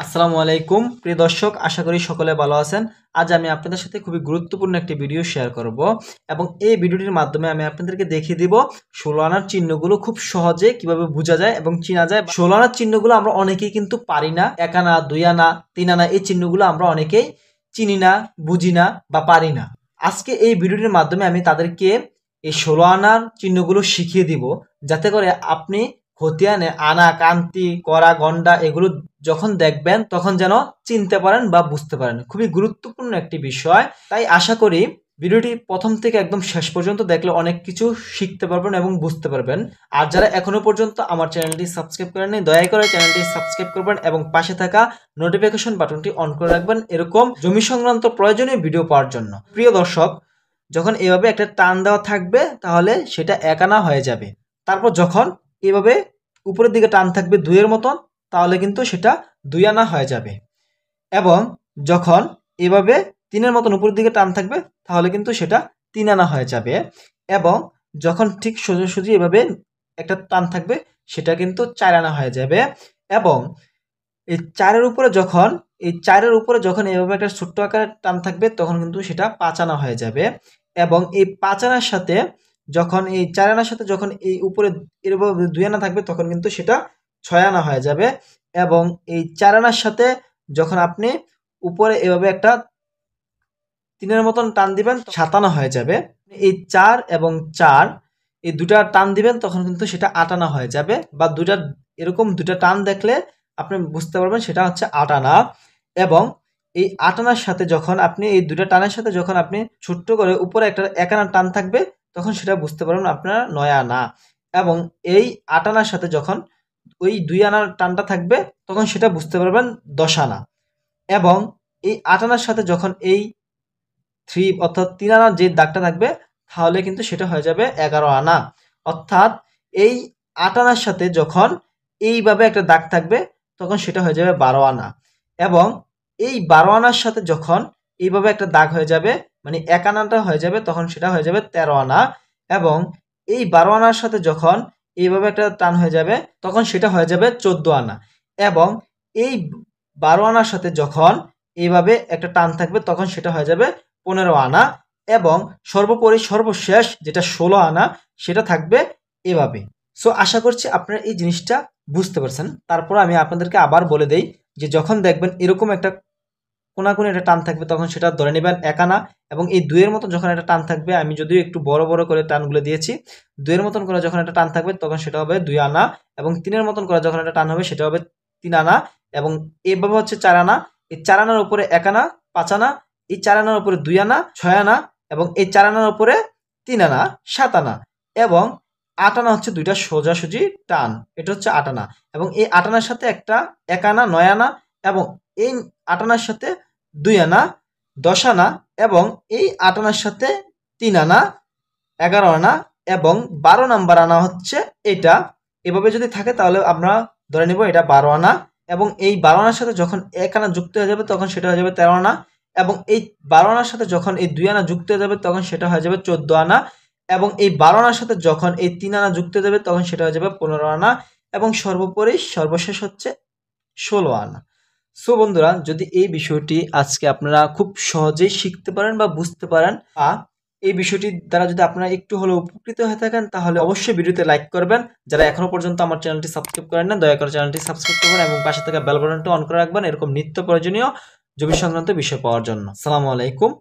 আসসালামু আলাইকুম প্রিয় দর্শক, আশা করি সকলে ভালো আছেন। আজ আমি আপনাদের সাথে খুবই গুরুত্বপূর্ণ একটি ভিডিও শেয়ার করব এবং এই ভিডিওটির মাধ্যমে আমি আপনাদেরকে দেখিয়ে দিব ১৬ আনার চিহ্নগুলো খুব সহজে কিভাবে বোঝা যায় এবং চেনা যায়। ১৬ আনার চিহ্নগুলো আমরা অনেকেই কিন্তু পারি না। ১ আনা, ২ আনা, ৩ আনা এই চিহ্নগুলো আমরা অনেকেই চিনি না, বুঝি না বা পারি না। আজকে এই ভিডিওটির মাধ্যমে আমি তাদেরকে এই ১৬ আনার চিহ্নগুলো শিখিয়ে দিব, যাতে করে আপনি খতিয়ানে আনা, কান্তি, কড়া, গন্ডা এগুলো যখন দেখবেন তখন যেন চিনতে পারেন বা বুঝতে পারেন। খুবই গুরুত্বপূর্ণ একটি বিষয়। তাই আশা করি ভিডিওটি প্রথম থেকে একদম শেষ পর্যন্ত দেখলে অনেক কিছু শিখতে পারবেন এবং বুঝতে পারবেন। আর যারা এখনো পর্যন্ত আমার চ্যানেলটি সাবস্ক্রাইব করেননি, দয়া করে চ্যানেলটি সাবস্ক্রাইব করবেন এবং পাশে থাকা নোটিফিকেশন বাটনটি অন করে রাখবেন এরকম জমি সংক্রান্ত প্রয়োজনীয় ভিডিও পাওয়ার জন্য। প্রিয় দর্শক, যখন এভাবে একটা টান দেওয়া থাকবে তাহলে সেটা ১ আনা হয়ে যাবে। তারপর যখন এভাবে উপরের দিকে টান থাকবে ২ এর মতন, তাহলে কিন্তু সেটা ২ আনা হয়ে যাবে। এবং যখন এভাবে ৩ এর মতন উপরের দিকে টান থাকবে তাহলে কিন্তু সেটা ৩ আনা হয়ে যাবে। এবং যখন ঠিক সোজাসুজি এভাবে একটা টান থাকবে সেটা কিন্তু ৪ আনা হয়ে যাবে। এবং এই ৪ এর উপরে যখন এভাবে একটা ছোট্ট আকারের টান থাকবে তখন কিন্তু সেটা ৫ আনা হয়ে যাবে। এবং এই ৫ আনার সাথে যখন এই ৪ আনার সাথে যখন এই উপরে এভাবে ২ আনা থাকবে তখন কিন্তু সেটা ৬ আনা হয়ে যাবে। এবং এই ৪ আনার সাথে যখন আপনি উপরে এভাবে একটা ৩ এর মতন টান দিবেন ৭ আনা হয়ে যাবে। এই ৪ এবং ৪ এই দুটা টান দিবেন তখন কিন্তু সেটা ৮ আনা হয়ে যাবে। বা এরকম দুটা টান দেখলে আপনি বুঝতে পারবেন সেটা হচ্ছে ৮ আনা। এবং এই ৮ আনার সাথে যখন আপনি এই দুটা টানের সাথে যখন আপনি ছোট্ট করে উপরে একটা ১ আনার টান থাকবে তখন সেটা বুঝতে পারবেন আপনার ৯ আনা। এবং এই ৮ আনার সাথে যখন ওই ২ আনার টানটা থাকবে তখন সেটা বুঝতে পারবেন ১০ আনা। এবং এই ৮ আনার সাথে যখন এই ৩ অর্থাৎ ৩ আনার যে দাগটা থাকবে তাহলে কিন্তু সেটা হয়ে যাবে ১১ আনা। অর্থাৎ এই ৮ আনার সাথে যখন এইভাবে একটা দাগ থাকবে তখন সেটা হয়ে যাবে ১২ আনা। এবং এই ১২ আনার সাথে যখন এইভাবে একটা দাগ হয়ে যাবে মানে ১ আনাটা হয়ে যাবে তখন সেটা হয়ে যাবে ১৩ আনা। এবং এই ১২ আনার সাথে যখন এইভাবে একটা টান হয়ে যাবে তখন সেটা হয়ে যাবে ১৪ আনা। এবং এই ১২ আনার সাথে যখন এইভাবে একটা টান থাকবে তখন সেটা হয়ে যাবে ১৫ আনা। এবং সর্বোপরি সর্বশেষ যেটা ১৬ আনা সেটা থাকবে এভাবে। সো আশা করছি আপনারা এই জিনিসটা বুঝতে পারছেন। তারপর আমি আপনাদেরকে আবার বলে দেই যে যখন দেখবেন এরকম একটা কোনাকুনি একটা টান থাকবে তখন সেটা ধরে নেবেন ১ আনা। এবং এই ২ এর মতো যখন একটা টান থাকবে, আমি যদিও একটু বড় বড় করে টানগুলো দিয়েছি, ২ এর মতন করে যখন একটা টান থাকবে তখন সেটা হবে ২ আনা। এবং ৩ এর মতন করে যখন একটা টান হবে সেটা হবে ৩ আনা। এবং এভাবে হচ্ছে ৪ আনা। এই ৪ আনার উপরে ১ আনা, ৫ আনা, এই ৪ আনার উপরে ২ আনা, ৬ আনা, এবং এই ৪ আনার উপরে ৩ আনা, ৭ আনা। এবং ৮ আনা হচ্ছে ২টা সোজাসুজি টান, এটা হচ্ছে ৮ আনা। এবং এই ৮ আনার সাথে একটা ১ আনা, ৯ আনা, এবং এই ৮ আনার সাথে ২ আনা, ১০ আনা, এবং এই ৮ আনার সাথে ৩ আনা, ১১ আনা, এবং ১২ নাম্বার আনা হচ্ছে এটা। এভাবে যদি থাকে তাহলে আমরা ধরে নিব এটা ১২ আনা। এবং এই ১২ আনার সাথে যখন ১ আনা যুক্ত হয়ে যাবে তখন সেটা হয়ে যাবে ১৩ আনা। এবং এই ১২ আনার সাথে যখন এই ২ আনা যুক্ত হয়ে যাবে তখন সেটা হয়ে যাবে ১৪ আনা। এবং এই ১২ আনার সাথে যখন এই ৩ আনা যুক্ত হয়ে যাবে তখন সেটা হয়ে যাবে ১৫ আনা। এবং সর্বোপরি সর্বশেষ হচ্ছে ১৬ আনা। সো বন্ধুরা, যদি এই বিষয়টি আজকে আপনারা খুব সহজেই শিখতে পারেন বা বুঝতে পারেন, বা এই বিষয়টির দ্বারা যদি আপনারা একটু হলেও উপকৃত হয়ে থাকেন তাহলে অবশ্যই ভিডিওতে লাইক করবেন। যারা এখনো পর্যন্ত আমার চ্যানেলটি সাবস্ক্রাইব করেন না, দয়া করে চ্যানেলটি সাবস্ক্রাইব করবেন এবং পাশে থাকা বেল বাটনটি অন করে রাখবেন এরকম নিত্য প্রয়োজনীয় জমি সংক্রান্ত বিষয় পাওয়ার জন্য। আসসালামু আলাইকুম।